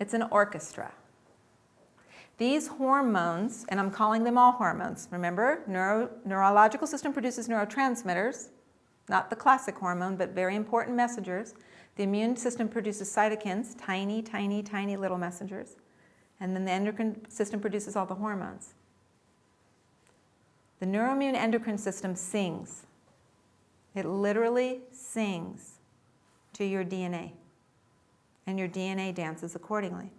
It's an orchestra. These hormones, and I'm calling them all hormones, remember, neurological system produces neurotransmitters, not the classic hormone, but very important messengers. The immune system produces cytokines, tiny, tiny, tiny little messengers. And then the endocrine system produces all the hormones. The neuro-immune-endocrine system sings. It literally sings to your DNA. And your DNA dances accordingly.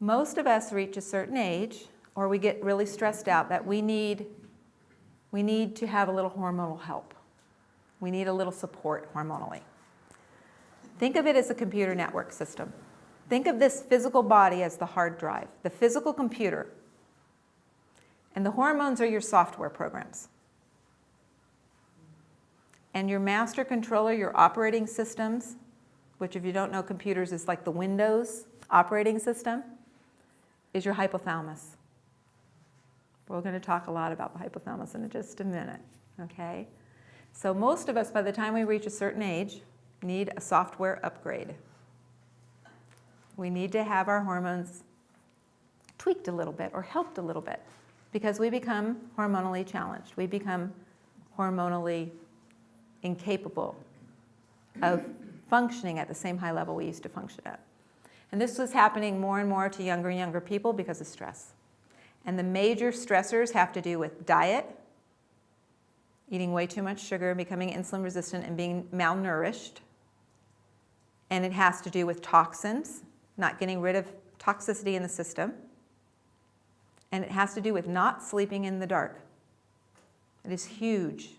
Most of us reach a certain age, or we get really stressed out that we need to have a little hormonal help. We need a little support hormonally. Think of it as a computer network system. Think of this physical body as the hard drive, the physical computer. And the hormones are your software programs. And your master controller, your operating systems, which if you don't know computers is like the Windows operating system, is your hypothalamus. We're going to talk a lot about the hypothalamus in just a minute, okay? So most of us, by the time we reach a certain age, need a software upgrade. We need to have our hormones tweaked a little bit or helped a little bit because we become hormonally challenged. We become hormonally incapable of functioning at the same high level we used to function at. And this was happening more and more to younger and younger people because of stress. And the major stressors have to do with diet, eating way too much sugar, becoming insulin resistant, and being malnourished. And it has to do with toxins, not getting rid of toxicity in the system. And it has to do with not sleeping in the dark. It is huge.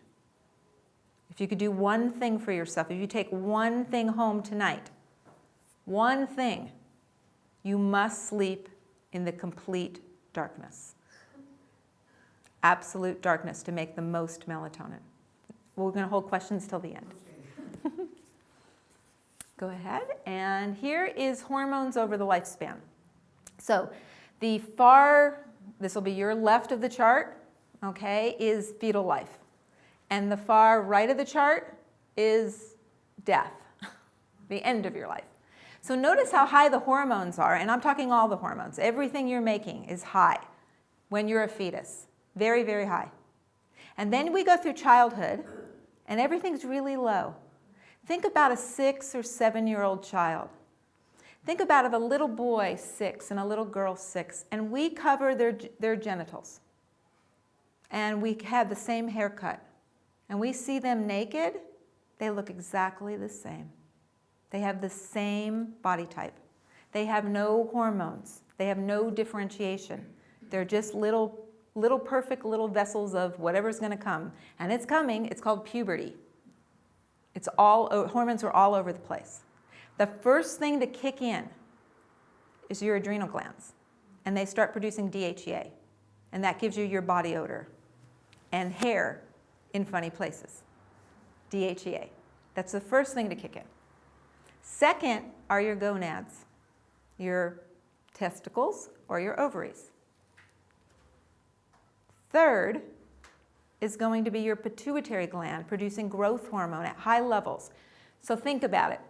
If you could do one thing for yourself, if you take one thing home tonight, one thing, you must sleep in the complete darkness. Absolute darkness to make the most melatonin. We're going to hold questions till the end. Go ahead. And here is hormones over the lifespan. So this will be your left of the chart, okay, is fetal life. And the far right of the chart is death, the end of your life. So notice how high the hormones are, and I'm talking all the hormones. Everything you're making is high when you're a fetus, very, very high. And then we go through childhood, and everything's really low. Think about a 6 or 7-year-old child. Think about a little boy 6 and a little girl 6, and we cover their genitals. And we have the same haircut. And we see them naked, they look exactly the same. They have the same body type. They have no hormones. They have no differentiation. They're just little perfect little vessels of whatever's going to come. And it's coming. It's called puberty. Hormones are all over the place. The first thing to kick in is your adrenal glands. And they start producing DHEA. And that gives you your body odor. And hair in funny places. DHEA. That's the first thing to kick in. Second are your gonads, your testicles or your ovaries. Third is going to be your pituitary gland producing growth hormone at high levels. So think about it.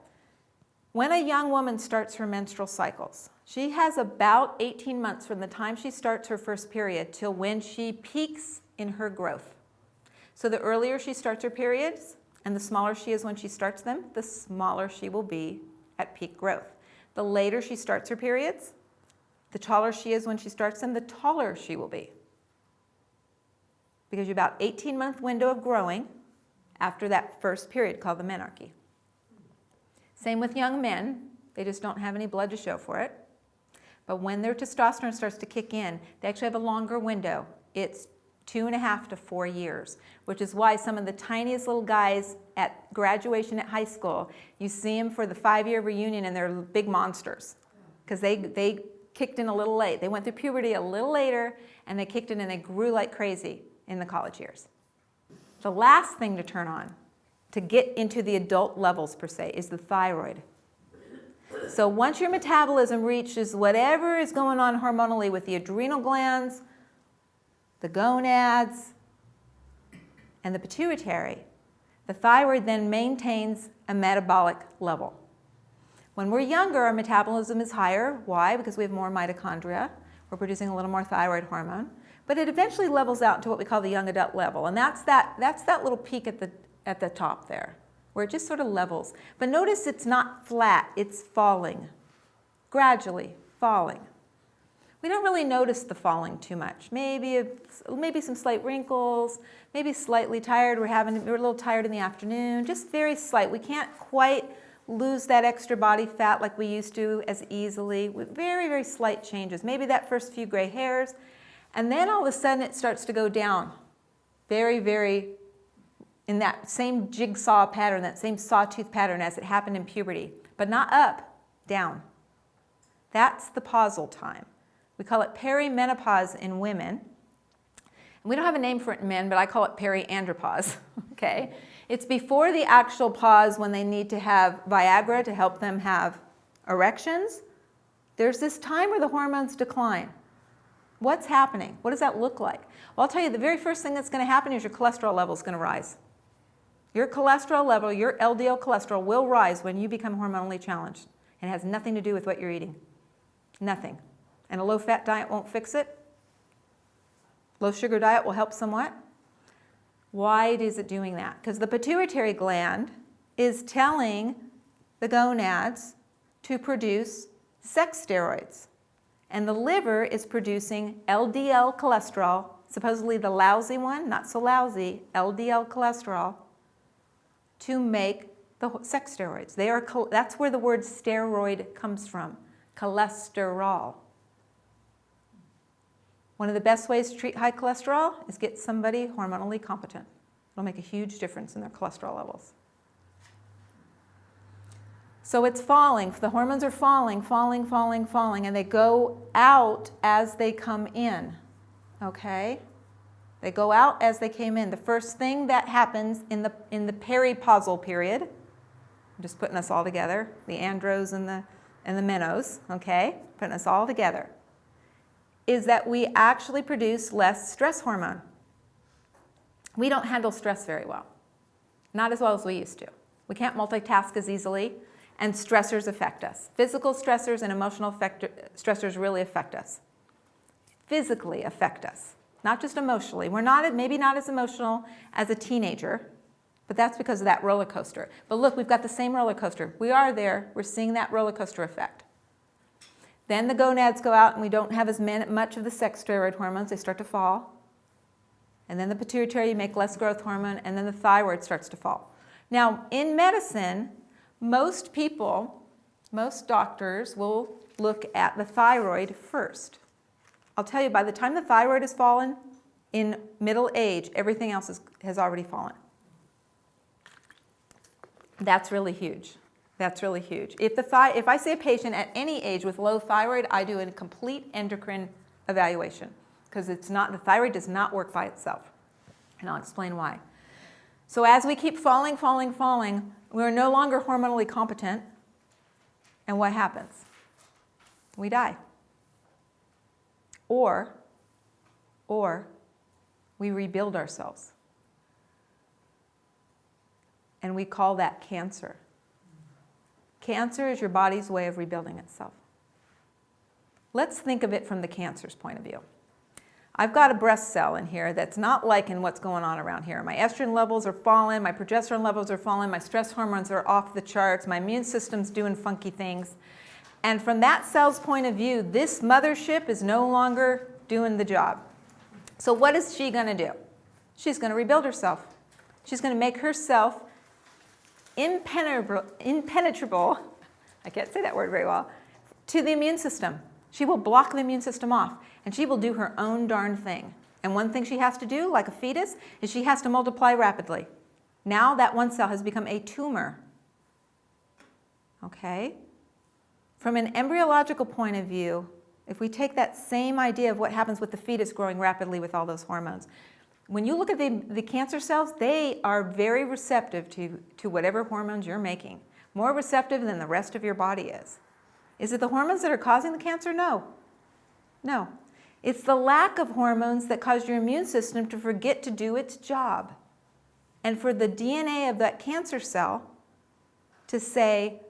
When a young woman starts her menstrual cycles, she has about 18 months from the time she starts her first period till when she peaks in her growth. So the earlier she starts her periods, and the smaller she is when she starts them, the smaller she will be at peak growth. The later she starts her periods, the taller she is when she starts them, the taller she will be. Because you have about 18-month window of growing after that first period called the menarche. Same with young men. They just don't have any blood to show for it. But when their testosterone starts to kick in, they actually have a longer window. It's 2.5 to 4 years, which is why some of the tiniest little guys at graduation at high school, you see them for the 5-year reunion and they're big monsters because they kicked in a little late. They went through puberty a little later and they kicked in and they grew like crazy in the college years. The last thing to turn on to get into the adult levels per se is the thyroid. So once your metabolism reaches whatever is going on hormonally with the adrenal glands, the gonads, and the pituitary, the thyroid then maintains a metabolic level. When we're younger, our metabolism is higher. Why? Because we have more mitochondria. We're producing a little more thyroid hormone. But it eventually levels out to what we call the young adult level. And that's that little peak at the top there, where it just sort of levels. But notice it's not flat, it's falling, gradually falling. We don't really notice the falling too much. Maybe some slight wrinkles, maybe slightly tired. We're a little tired in the afternoon, just very slight. We can't quite lose that extra body fat like we used to as easily. Very, very slight changes. Maybe that first few gray hairs, and then all of a sudden it starts to go down. Very, very, in that same jigsaw pattern, that same sawtooth pattern as it happened in puberty, but not up, down. That's the pausal time. We call it perimenopause in women. And we don't have a name for it in men, but I call it periandropause, okay? It's before the actual pause when they need to have Viagra to help them have erections. There's this time where the hormones decline. What's happening? What does that look like? Well, I'll tell you, the very first thing that's going to happen is your cholesterol level is going to rise. Your cholesterol level, your LDL cholesterol will rise when you become hormonally challenged. And it has nothing to do with what you're eating. Nothing. And a low-fat diet won't fix it. Low-sugar diet will help somewhat. Why is it doing that? Because the pituitary gland is telling the gonads to produce sex steroids. And the liver is producing LDL cholesterol, supposedly the lousy one, not so lousy, LDL cholesterol, to make the sex steroids. That's where the word steroid comes from, cholesterol. One of the best ways to treat high cholesterol is get somebody hormonally competent. It'll make a huge difference in their cholesterol levels. So it's falling. The hormones are falling, and they go out as they come in, okay? They go out as they came in. The first thing that happens in the peripausal period, I'm just putting us all together, the andros and the menos, okay? Putting us all together, is that we actually produce less stress hormone. We don't handle stress very well. Not as well as we used to. We can't multitask as easily, and stressors affect us. Physical stressors and emotional stressors really affect us. Physically affect us, not just emotionally. We're maybe not as emotional as a teenager, but that's because of that roller coaster. But look, we've got the same roller coaster. We are there. We're seeing that roller coaster effect. Then the gonads go out and we don't have as much of the sex steroid hormones. They start to fall. And then the pituitary, you make less growth hormone, and then the thyroid starts to fall. Now, in medicine, most doctors will look at the thyroid first. I'll tell you, by the time the thyroid has fallen, in middle age, everything else has already fallen. That's really huge. That's really huge. If I see a patient at any age with low thyroid, I do a complete endocrine evaluation because the thyroid does not work by itself. And I'll explain why. So as we keep falling, we're no longer hormonally competent. And what happens? We die. Or we rebuild ourselves. And we call that cancer. Cancer is your body's way of rebuilding itself. Let's think of it from the cancer's point of view. I've got a breast cell in here that's not liking what's going on around here. My estrogen levels are falling, my progesterone levels are falling, my stress hormones are off the charts, my immune system's doing funky things. And from that cell's point of view, this mothership is no longer doing the job. So what is she going to do? She's going to rebuild herself. She's going to make herself impenetrable, I can't say that word very well, to the immune system. She will block the immune system off, and she will do her own darn thing. And one thing she has to do, like a fetus, is she has to multiply rapidly. Now that one cell has become a tumor. Okay? From an embryological point of view, if we take that same idea of what happens with the fetus growing rapidly with all those hormones, when you look at the cancer cells, they are very receptive to whatever hormones you're making. More receptive than the rest of your body is. Is it the hormones that are causing the cancer? No. No. It's the lack of hormones that cause your immune system to forget to do its job. And for the DNA of that cancer cell to say,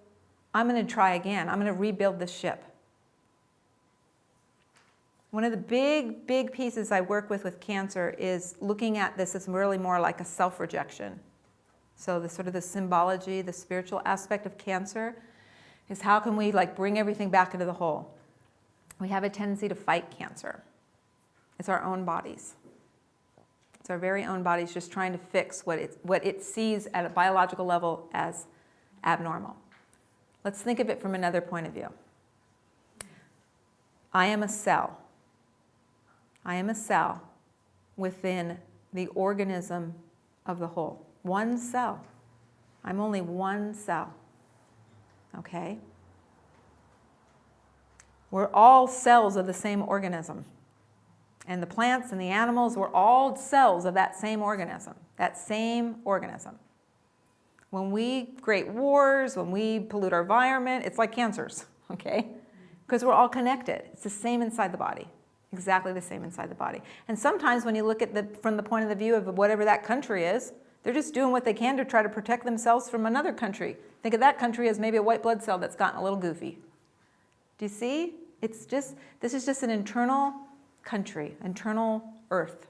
I'm going to try again. I'm going to rebuild the ship. One of the big pieces I work with cancer is looking at this as really more like a self-rejection. So the sort of the symbology, the spiritual aspect of cancer is how can we like bring everything back into the whole. We have a tendency to fight cancer. It's our own bodies. It's our very own bodies just trying to fix what it sees at a biological level as abnormal. Let's think of it from another point of view. I am a cell. I am a cell within the organism of the whole. One cell. I'm only one cell. Okay? We're all cells of the same organism. And the plants and the animals, we're all cells of that same organism. That same organism. When we create wars, when we pollute our environment, it's like cancers, okay? Because we're all connected. It's the same inside the body. Exactly the same inside the body. And sometimes when you look at from the point of the view of whatever that country is, they're just doing what they can to try to protect themselves from another country. Think of that country as maybe a white blood cell that's gotten a little goofy. Do you see? This is just an internal country, internal earth.